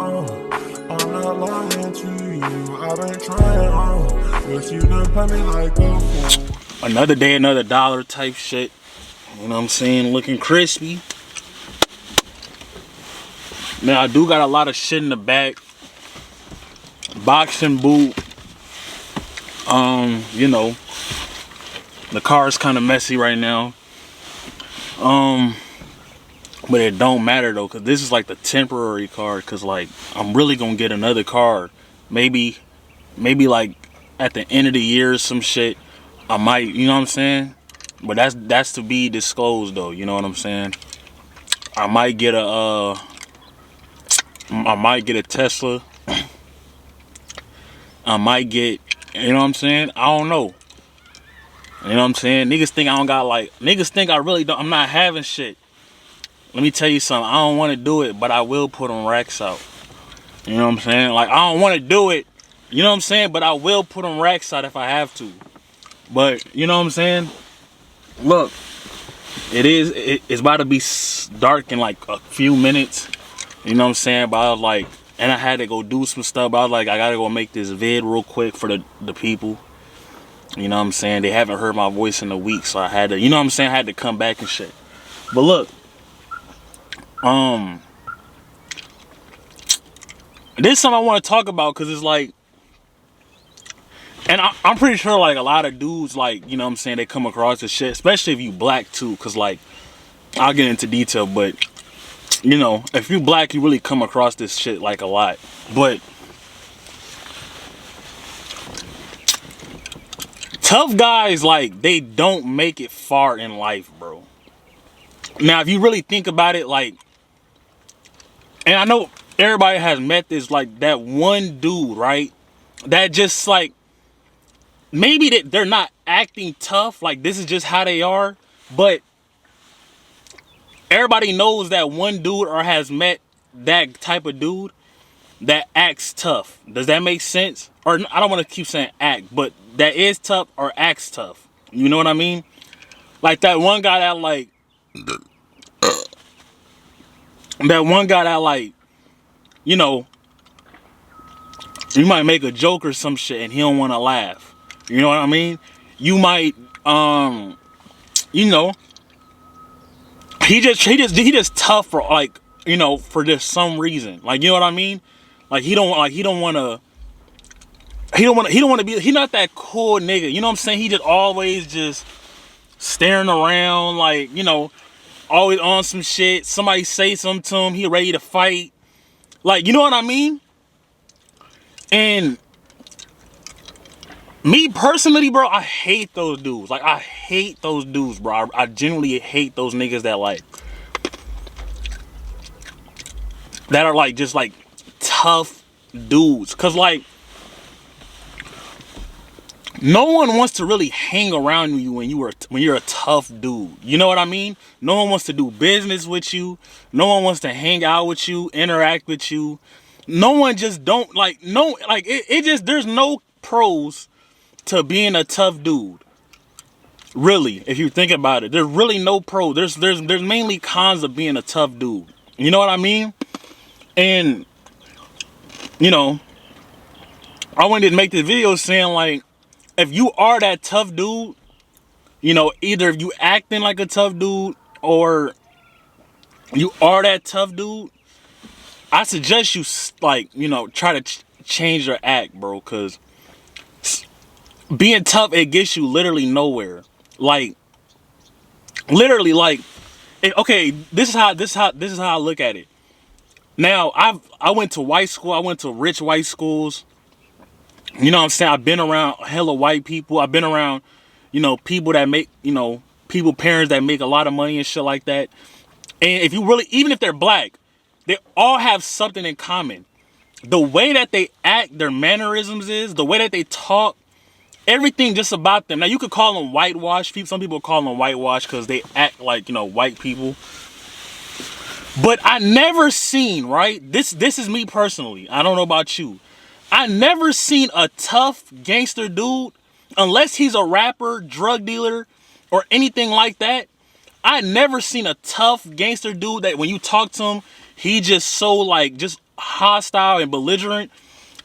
I'm not lying to you. I've been trying, but you done play me like a fool. Another day, another dollar type shit. You know what I'm saying? Looking crispy. Now I do got a lot of shit in the back. Boxing boot. You know, the car is kind of messy right now. But it don't matter though, cause this is like the temporary car. Cause like I'm really gonna get another car. Maybe like at the end of the year or some shit. I might, you know what I'm saying? But that's to be disclosed though. You know what I'm saying? I might get a Tesla. I might get, you know what I'm saying? I don't know. You know what I'm saying? Niggas think I don't got niggas think I really don't, I'm not having shit. Let me tell you something. I don't want to do it, but I will put on racks out. You know what I'm saying? Like, I don't want to do it, you know what I'm saying? But I will put on racks out if I have to. But, you know what I'm saying? Look, it's about to be dark in like a few minutes. You know what I'm saying? But I was like, and I had to go do some stuff. But I was like, I gotta go make this vid real quick for the people. You know what I'm saying? They haven't heard my voice in a week, so I had to, you know what I'm saying? I had to come back and shit. But look, this is something I want to talk about because it's like, and I'm pretty sure like a lot of dudes, like, you know what I'm saying, they come across this shit, especially if you black too, because like, I'll get into detail, but you know, if you black, you really come across this shit like a lot. But tough guys, like, they don't make it far in life, bro. Now, if you really think about it, like, and I know everybody has met this, like, that one dude, right? That just, like, maybe that they're not acting tough, like, this is just how they are, but everybody knows that one dude or has met that type of dude that acts tough. Does that make sense? Or I don't want to keep saying act, but that is tough or acts tough. You know what I mean? Like that one guy that like, you know, you might make a joke or some shit and he don't want to laugh. You know what I mean? You might, you know, he just tough for like, you know, for just some reason. Like, you know what I mean? Like he don't want to be, he not that cool nigga. You know what I'm saying? He just always just staring around, like, you know, always on some shit. Somebody say something to him, he ready to fight. Like, you know what I mean? And me personally, bro, I hate those dudes. Like, I hate those dudes, bro. I genuinely hate those niggas that like, that are like, just like tough dudes. Cause like, no one wants to really hang around you when you're a tough dude. You know what I mean? No one wants to do business with you. No one wants to hang out with you, interact with you. No one just don't like, no, like it just, there's no pros to being a tough dude. Really, if you think about it, there's really no pro. There's mainly cons of being a tough dude. You know what I mean? And you know, I wanted to make this video saying like, if you are that tough dude, you know, either if you acting like a tough dude or you are that tough dude, I suggest you like, you know, try to change your act, bro, because being tough, it gets you literally nowhere. Like, literally, like, okay, this is how I look at it. Now, I went to white school. I went to rich white schools. You know what I'm saying? I've been around hella white people. I've been around, you know, people that make, you know, parents that make a lot of money and shit like that. And if you really, even if they're black, they all have something in common. The way that they act, their mannerisms is, the way that they talk, everything just about them. Now, you could call them whitewashed people. Some people call them whitewashed because they act like, you know, white people. But I never seen, right? This is me personally. I don't know about you. I never seen a tough gangster dude, unless he's a rapper, drug dealer, or anything like that. I never seen a tough gangster dude that when you talk to him, he just so like, just hostile and belligerent.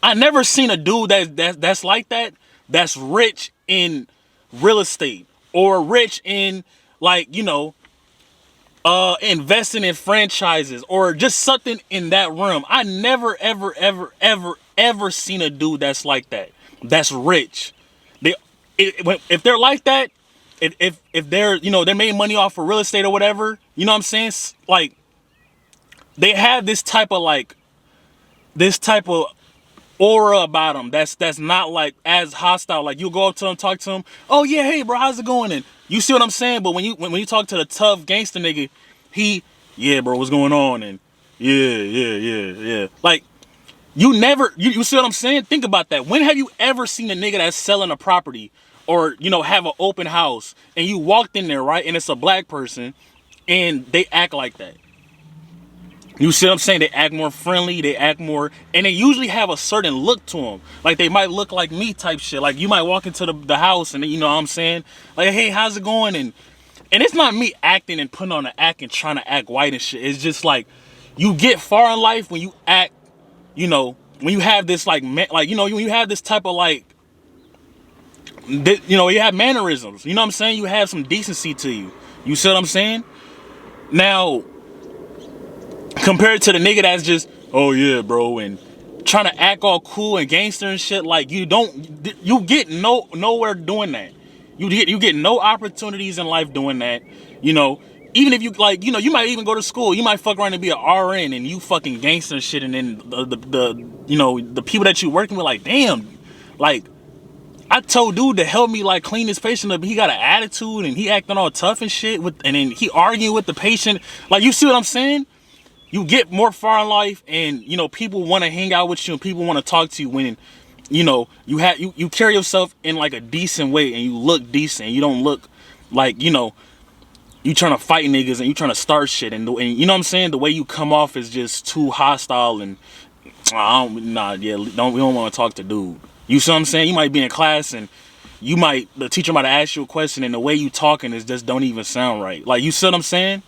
I never seen a dude that's like that, that's rich in real estate or rich in, like, you know, investing in franchises or just something in that realm. I never ever seen a dude that's like that, that's rich. If they're like that, if they're, you know, they made money off of real estate or whatever, you know what I'm saying, like, they have this type of aura about them that's not like as hostile. Like, you go up to them, talk to them, oh yeah, hey bro, how's it going? And you see what I'm saying? But when you talk to the tough gangster nigga, yeah bro, what's going on? And yeah. Like, you never, you see what I'm saying? Think about that. When have you ever seen a nigga that's selling a property or, you know, have an open house and you walked in there, right, and it's a black person and they act like that? You see what I'm saying? They act more friendly, they act more, and they usually have a certain look to them. Like, they might look like me type shit. Like, you might walk into the house and, you know what I'm saying? Like, hey, how's it going? And it's not me acting and putting on an act and trying to act white and shit. It's just like, you get far in life when you act, you know, when you have this like you know, when you have this type of like, you know, you have mannerisms. You know what I'm saying? You have some decency to you. You see what I'm saying? Now, compared to the nigga that's just, oh yeah bro, and trying to act all cool and gangster and shit, like, you get nowhere doing that. You get no opportunities in life doing that. You know, even if you, like, you know, you might even go to school, you might fuck around and be an RN and you fucking gangster and shit, and then the you know, the people that you working with, like, damn, like, I told dude to help me, like, clean this patient up, he got an attitude and he acting all tough and shit and then he arguing with the patient. Like, you see what I'm saying? You get more far in life, and, you know, people want to hang out with you and people want to talk to you when, you know, you carry yourself in like a decent way and you look decent. You don't look like, you know, you trying to fight niggas and you trying to start shit, and you know what I'm saying? The way you come off is just too hostile, and we don't want to talk to dude. You see what I'm saying? You might be in class and the teacher might ask you a question and the way you talking is just don't even sound right. Like, you see what I'm saying?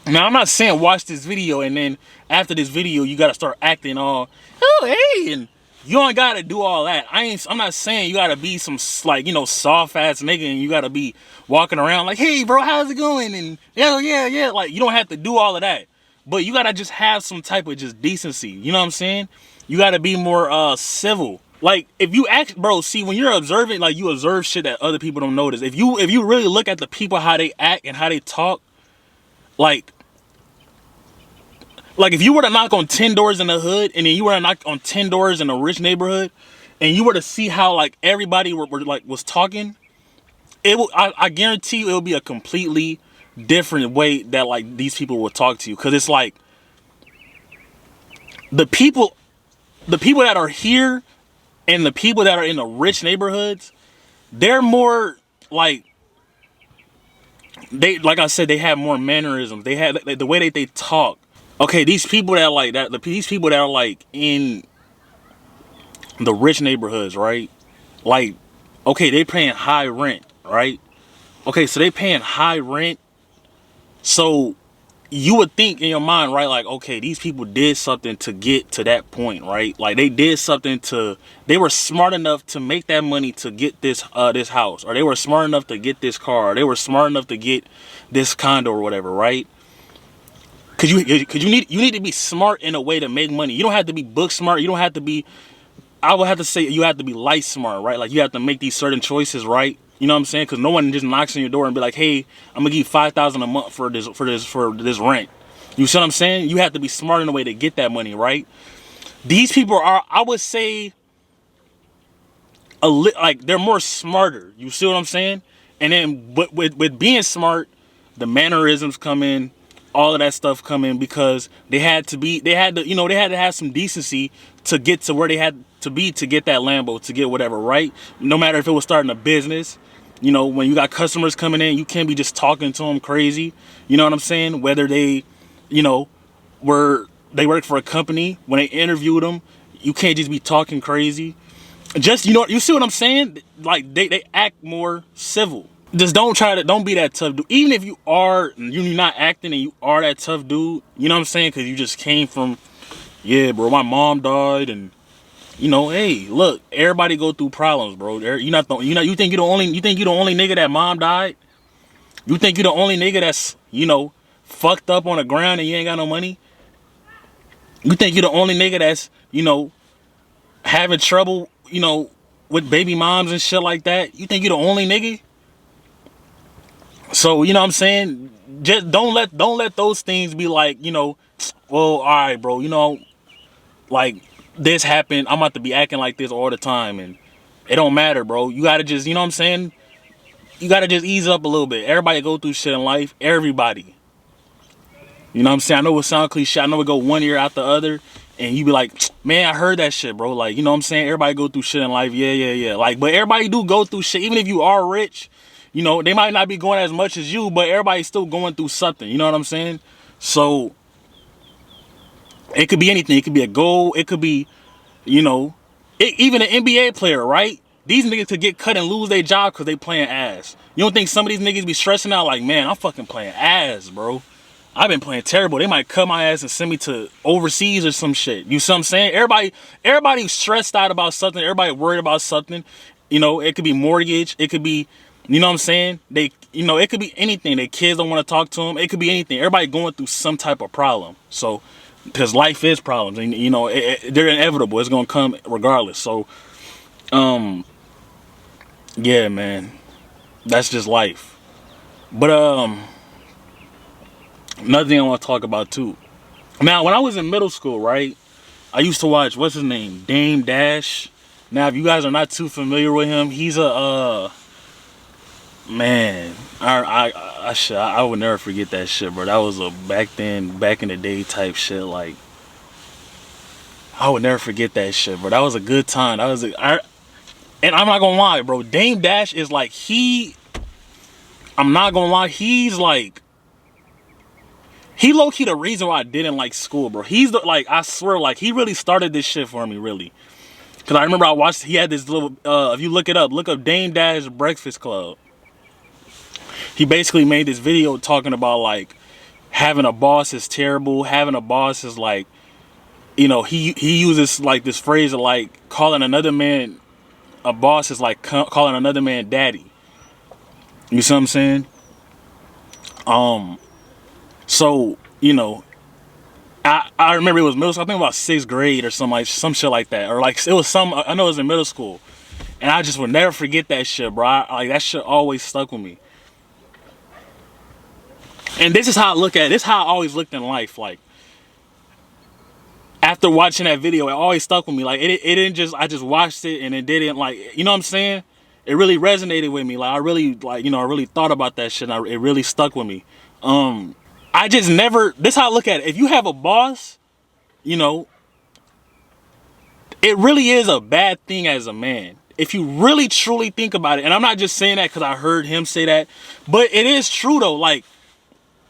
Now, I'm not saying watch this video and then after this video you gotta start acting all, oh hey, and you don't gotta do all that. I'm not saying you gotta be some, like, you know, soft ass nigga and you gotta be walking around like, hey bro, how's it going? And yeah, like, you don't have to do all of that. But you gotta just have some type of just decency. You know what I'm saying? You gotta be more civil. Like, if you act, bro, see, when you're observant, like, you observe shit that other people don't notice. If you really look at the people, how they act and how they talk, like if you were to knock on 10 doors in the hood and then you were to knock on 10 doors in a rich neighborhood and you were to see how, like, everybody was talking, I guarantee you it will be a completely different way that, like, these people will talk to you. Because it's like the people that are here and the people that are in the rich neighborhoods, they're more like, like I said, they have more mannerisms. They have the way that they talk. Okay, these people that are like that, these people that are like in the rich neighborhoods, right? Like, okay, they paying high rent, right? Okay, so they paying high rent. So you would think in your mind, right? Like, okay, these people did something to get to that point, right? Like, they did something they were smart enough to make that money to get this house, or they were smart enough to get this car, or they were smart enough to get this condo or whatever, right? Cause you need to be smart in a way to make money. You don't have to be book smart. You don't have to be, I would have to say you have to be life smart, right? Like, you have to make these certain choices, right? You know what I'm saying? Cause no one just knocks on your door and be like, hey, I'm gonna give you $5,000 a month for this rent. You see what I'm saying? You have to be smart in a way to get that money, right? These people are, I would say, like, they're more smarter. You see what I'm saying? And then with being smart, the mannerisms come in. All of that stuff come in because they had to have some decency to get to where they had to be to get that Lambo, to get whatever, right? No matter if it was starting a business, you know, when you got customers coming in, you can't be just talking to them crazy. You know what I'm saying? Whether they, you know, they work for a company, when they interviewed them, you can't just be talking crazy. Just, you know, you see what I'm saying? Like, they act more civil. Just don't be that tough dude. Even if you're not acting and you are that tough dude, you know what I'm saying? Because you just came from, yeah, bro, my mom died, and you know, hey, look, everybody go through problems, bro. You not the, you think you the only nigga that mom died? You think you the only nigga that's, you know, fucked up on the ground and you ain't got no money? You think you the only nigga that's, you know, having trouble, you know, with baby moms and shit like that? You think you the only nigga? So, you know what I'm saying? Just don't let those things be like, you know, well, all right, bro, you know, like this happened, I'm about to be acting like this all the time, and it don't matter, bro. You gotta just, you know what I'm saying? You gotta just ease up a little bit. Everybody go through shit in life. Everybody. You know what I'm saying? I know it sound cliche. I know it go one ear out the other, and you be like, man, I heard that shit, bro. Like, you know what I'm saying? Everybody go through shit in life. Yeah. Like, but everybody do go through shit. Even if you are rich, you know, they might not be going as much as you, but everybody's still going through something. You know what I'm saying? So, it could be anything. It could be a goal. It could be, you know, even an NBA player, right? These niggas could get cut and lose their job because they playing ass. You don't think some of these niggas be stressing out like, man, I'm fucking playing ass, bro. I've been playing terrible. They might cut my ass and send me to overseas or some shit. You see what I'm saying? Everybody's stressed out about something. Everybody worried about something. You know, it could be mortgage. It could be, you know what I'm saying? You know, it could be anything. Their kids don't want to talk to them. It could be anything. Everybody going through some type of problem. So, because life is problems, and you know, they're inevitable. It's gonna come regardless. So, yeah, man, that's just life. But another thing I want to talk about too. Now, when I was in middle school, right, I used to watch, what's his name, Dame Dash. Now, if you guys are not too familiar with him, he's a man. I would never forget that shit, bro. That was a back in the day type shit. Like, I would never forget that shit, bro. That was a good time. And I'm not gonna lie, bro. Dame Dash is like, I'm not gonna lie, he's like, he low-key the reason why I didn't like school, bro. He's the, like, I swear, like, he really started this shit for me, really. Because I remember he had this little, if you look up Dame Dash Breakfast Club. He basically made this video talking about, like, having a boss is terrible. Having a boss is, like, you know, he uses, like, this phrase of, like, calling another man a boss is like calling another man daddy. You see what I'm saying? So, you know, I remember it was middle school. I think about 6th grade or some shit like that. Or like, it was I know it was in middle school. And I just would never forget that shit, bro. Like, that shit always stuck with me. And this is how I look at it. This is how I always looked in life. Like, after watching that video, it always stuck with me. Like, it didn't just, I just watched it and it didn't, like, you know what I'm saying? It really resonated with me. Like, I really, like, you know, I really thought about that shit. And it really stuck with me. I just never, this is how I look at it. If you have a boss, you know, it really is a bad thing as a man. If you really truly think about it, and I'm not just saying that because I heard him say that, but it is true though. Like,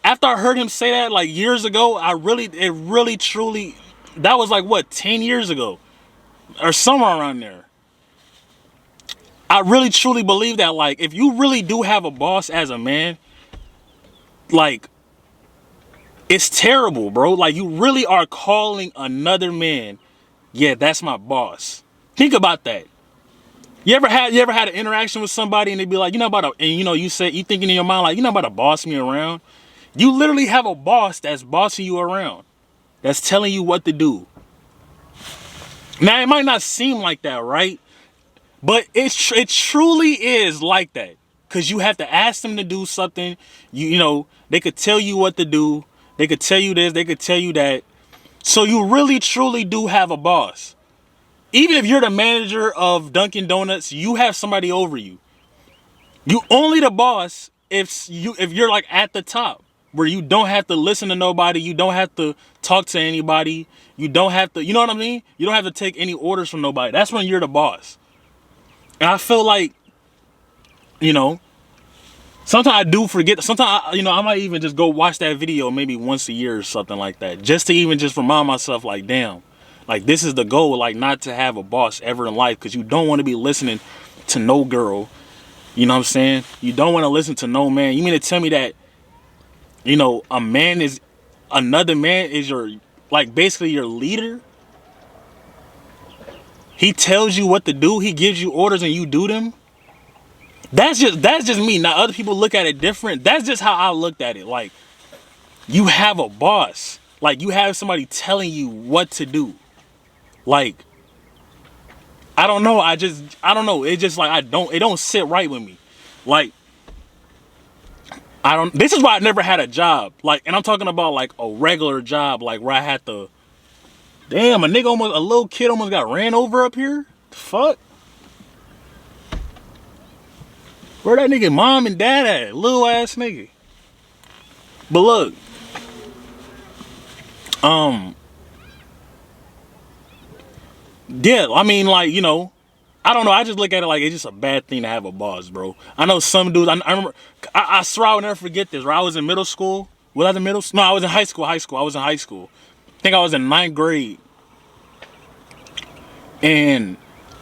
after I heard him say that, like, years ago, it really truly, that was like, what, 10 years ago? Or somewhere around there. I really truly believe that, like, if you really do have a boss as a man, like, it's terrible, bro. Like, you really are calling another man, yeah, that's my boss. Think about that. You ever had an interaction with somebody and they be like, you know about and you know, you thinking in your mind, like, you know about to boss me around? You literally have a boss that's bossing you around. That's telling you what to do. Now, it might not seem like that, right? But it truly is like that. Because you have to ask them to do something. You know, they could tell you what to do. They could tell you this. They could tell you that. So you really, truly do have a boss. Even if you're the manager of Dunkin' Donuts, you have somebody over you. You only the boss if you're like at the top, where you don't have to listen to nobody. You don't have to talk to anybody. You don't have to, you know what I mean? You don't have to take any orders from nobody. That's when you're the boss. And I feel like, you know, sometimes I do forget. Sometimes, I might even just go watch that video maybe once a year or something like that. Just to even just remind myself, like, damn, like, this is the goal, like, not to have a boss ever in life. Because you don't want to be listening to no girl. You know what I'm saying? You don't want to listen to no man. You mean to tell me that, you know, another man is your, like, basically your leader? He tells you what to do. He gives you orders and you do them. That's just me. Now other people look at it different. That's just how I looked at it. Like, you have a boss. Like, you have somebody telling you what to do. Like, I don't know. I don't know. It just like, it don't sit right with me. Like, this is why I never had a job. Like, and I'm talking about like a regular job, like where I had to, damn, a little kid almost got ran over up here. The fuck? Where that nigga mom and dad at? Little ass nigga. But look, yeah, I mean, like, you know, I don't know. I just look at it like it's just a bad thing to have a boss, bro. I know some dudes. I remember. I swear I will never forget this. Right, I was in middle school. Was I in middle? No, I was in high school. I was in high school. I think I was in 9th grade. And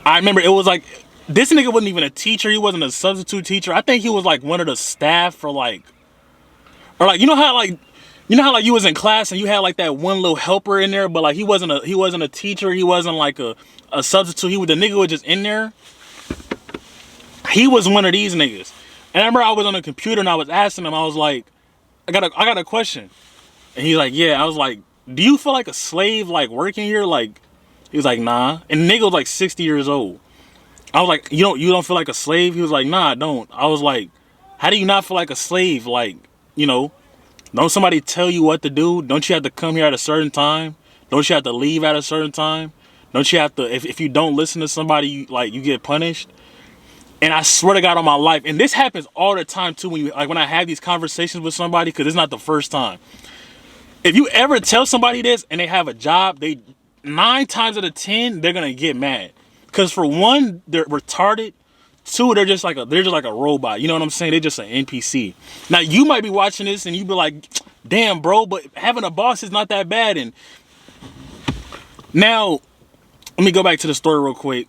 I remember it was like, this nigga wasn't even a teacher. He wasn't a substitute teacher. I think he was like one of the staff for like, or like, you know how like you was in class and you had like that one little helper in there, but like he wasn't a teacher. He wasn't like a substitute. The nigga was just in there. He was one of these niggas. And I remember I was on the computer and I was asking him, I was like, I got a question. And he's like, yeah. I was like, do you feel like a slave like working here? Like, he was like, nah. And the nigga was like 60 years old. I was like, you don't feel like a slave? He was like, nah, I don't. I was like, how do you not feel like a slave? Like, you know, don't somebody tell you what to do? Don't you have to come here at a certain time? Don't you have to leave at a certain time? Don't you have to, if you don't listen to somebody, you get punished? And I swear to God on my life, and this happens all the time too, when I have these conversations with somebody, because it's not the first time. If you ever tell somebody this and they have a job, 9 times out of 10, they're gonna get mad. Because for one, they're retarded. 2, they're just like a robot. You know what I'm saying? They're just an NPC. Now you might be watching this and you be like, damn, bro, but having a boss is not that bad. And now, let me go back to the story real quick.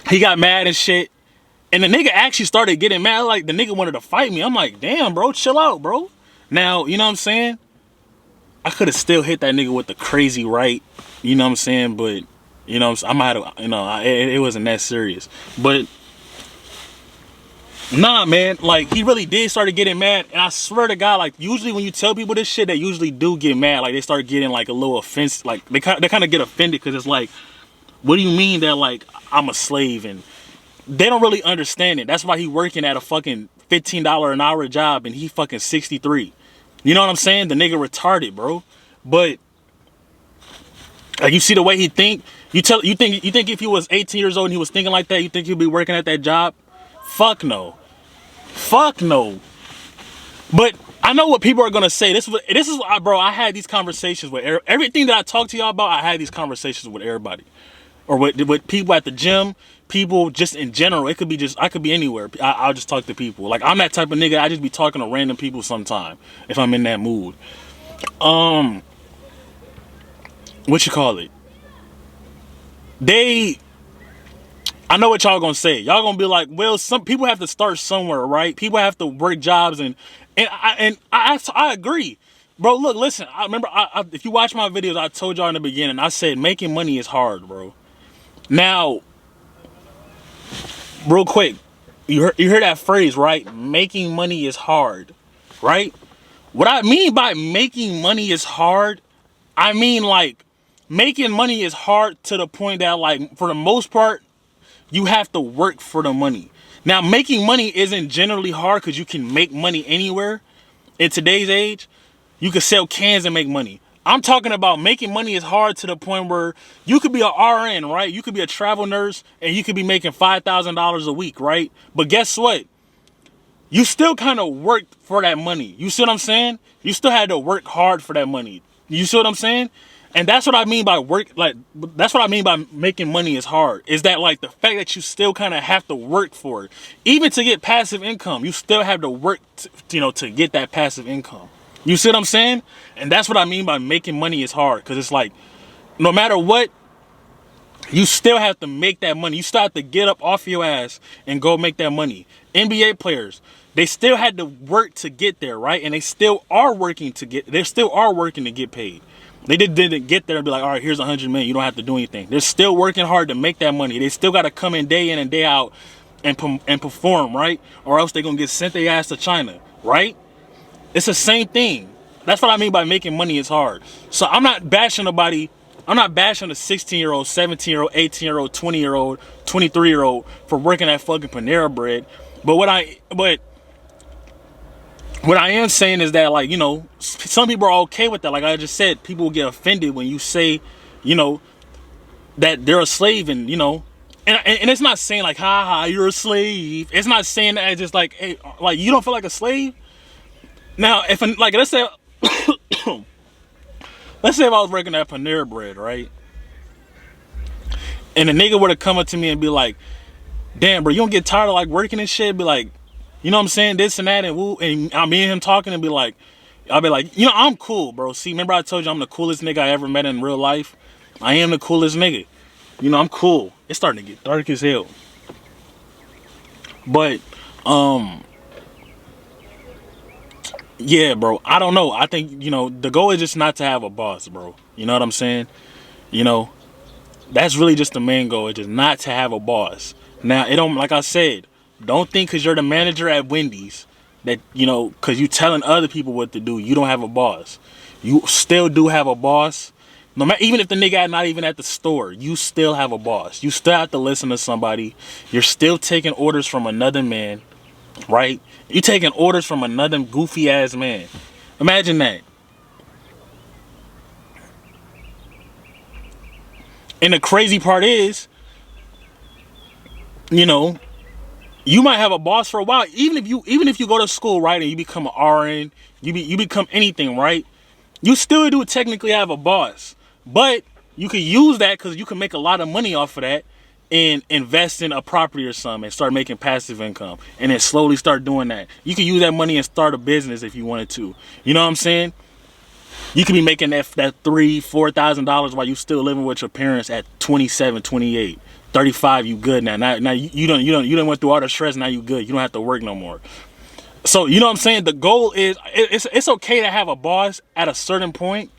He got mad and shit. And the nigga actually started getting mad. Like, the nigga wanted to fight me. I'm like, damn, bro, chill out, bro. Now, you know what I'm saying? I could have still hit that nigga with the crazy right. You know what I'm saying? But, you know, I might have, you know, it wasn't that serious. But, nah, man, like, he really did start getting mad. And I swear to God, like, usually when you tell people this shit, they usually do get mad. Like, they start getting, like, a little offense. Like, they kind of get offended because it's like, what do you mean that, like, I'm a slave? And they don't really understand it. That's why he working at a fucking $15 an hour job and he fucking 63. You know what I'm saying? The nigga retarded, bro. But like, you see the way he think. You think if he was 18 years old and he was thinking like that, you think he'd be working at that job? Fuck no. Fuck no. But I know what people are gonna say. This is bro. I had these conversations with everything that I talk to y'all about. I had these conversations with everybody, or with people at the gym. People just in general. It could be I could be anywhere. I'll just talk to people. Like, I'm that type of nigga. I just be talking to random people sometime if I'm in that mood. What you call it? I know what y'all gonna say. Y'all gonna be like, well, some people have to start somewhere, right? People have to work jobs, and I agree, bro. Look, listen. I remember, if you watch my videos, I told y'all in the beginning. I said making money is hard, bro. Now, real quick, you hear that phrase, right? Making money is hard, right? What I mean by making money is hard, I mean, like, making money is hard to the point that, like, for the most part, you have to work for the money. Now, making money isn't generally hard because you can make money anywhere. In today's age, you can sell cans and make money. I'm talking about making money is hard to the point where you could be an RN, right? You could be a travel nurse and you could be making $5,000 a week, right? But guess what? You still kind of worked for that money. You see what I'm saying? You still had to work hard for that money. You see what I'm saying? And that's what I mean by that's what I mean by making money is hard. Is that, like, the fact that you still kind of have to work for it. Even to get passive income, you still have to work, to get that passive income. You see what I'm saying? And that's what I mean by making money is hard. Because it's like, no matter what, you still have to make that money. You still have to get up off your ass and go make that money. NBA players, they still had to work to get there, right? And they still are working to get paid. They didn't get there and be like, all right, here's 100 million. You don't have to do anything. They're still working hard to make that money. They still got to come in and day out and perform, right? Or else they're going to get sent their ass to China, right? It's the same thing. That's what I mean by making money is hard. So I'm not bashing nobody. I'm not bashing a 16-year-old, 17-year-old, 18-year-old, 20-year-old, 23-year-old for working at fucking Panera Bread. But what I am saying is that, like, you know, some people are okay with that. Like I just said, people will get offended when you say, you know, that they're a slave, and, you know, and it's not saying like, ha ha, you're a slave. It's not saying that. It's just like, hey, like, you don't feel like a slave. Now, if, like, let's say let's say if I was working at Panera Bread, right? And a nigga would have come up to me and be like, damn, bro, you don't get tired of like working and shit? Be like, you know what I'm saying? This and that, and woo. And I mean him talking and be like, I'll be like, you know, I'm cool, bro. See, remember I told you I'm the coolest nigga I ever met in real life? I am the coolest nigga. You know, I'm cool. It's starting to get dark as hell. But, yeah, bro, I don't know. I think, you know, the goal is just not to have a boss, bro. You know what I'm saying? You know, that's really just the main goal, is just not to have a boss. Now, it don't, like I said, don't think because you're the manager at Wendy's that, you know, because you telling other people what to do, you don't have a boss. You still do have a boss. No matter, even if the nigga not even at the store, you still have a boss. You still have to listen to somebody. You're still taking orders from another man, right? You taking orders from another goofy ass man. Imagine that. And the crazy part is, you know, you might have a boss for a while. Even if you go to school, right, and you become an RN, you become anything, right? You still do technically have a boss, but you can use that because you can make a lot of money off of that and invest in a property or something and start making passive income, and then slowly start doing that. You can use that money and start a business if you wanted to. You know what I'm saying? You could be making that $3,000-$4,000 while you still living with your parents at 27, 28, 35. You good now. Now you don't went through all the stress. Now you good. You don't have to work no more. So you know what I'm saying? The goal is it's okay to have a boss at a certain point.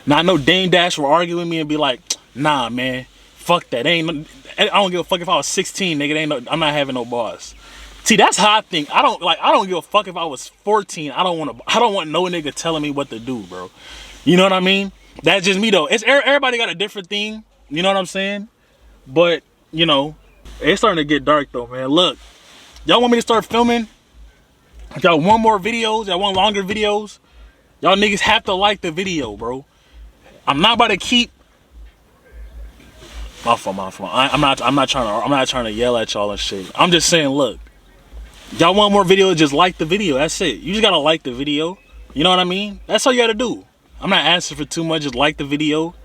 Now I know Dame Dash will argue with me and be like, nah, man, fuck that. I don't give a fuck if I was 16, nigga. I'm not having no boss. See, that's how I think. I don't give a fuck if I was 14. I don't want no nigga telling me what to do, bro. You know what I mean? That's just me though. It's everybody got a different thing. You know what I'm saying? But, you know, it's starting to get dark though, man. Look, y'all want me to start filming? If y'all want more videos, y'all want longer videos, y'all niggas have to like the video, bro. I'm not about to keep. My fault. I'm not trying to yell at y'all and shit. I'm just saying, look, y'all want more videos, just like the video. That's it. You just gotta like the video. You know what I mean? That's all you gotta do. I'm not asking for too much, just like the video.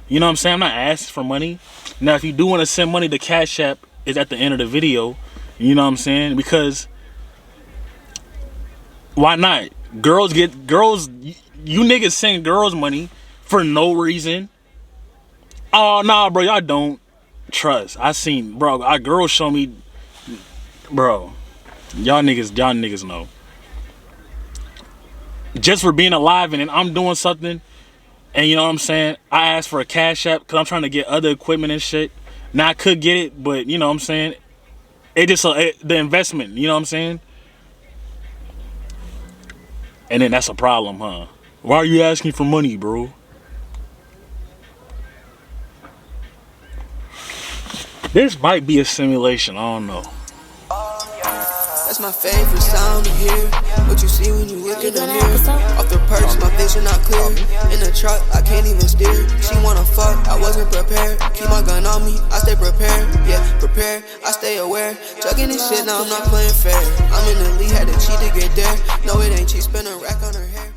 You know what I'm saying? I'm not asking for money. Now, if you do want to send money, the Cash App is at the end of the video. You know what I'm saying? Because why not? You niggas send girls money for no reason. Oh, nah, bro, y'all don't trust. I seen, bro, our girls show me, bro, y'all niggas know. Just for being alive, and then I'm doing something, and you know what I'm saying, I asked for a Cash App because I'm trying to get other equipment and shit. Now I could get it, but you know what I'm saying, it just the investment, you know what I'm saying. And then that's a problem, huh? Why are you asking for money, bro? This might be a simulation, I don't know. That's my favorite sound to hear. What you see when you look in the mirror. Off the perks, my vision not clear. In the truck, I can't even steer. She wanna fuck, I wasn't prepared. Keep my gun on me, I stay prepared. Yeah, prepared, I stay aware. Chugging this shit, now I'm not playing fair. I'm in the lead, had to cheat to get there. No, it ain't cheap, spend a rack on her hair.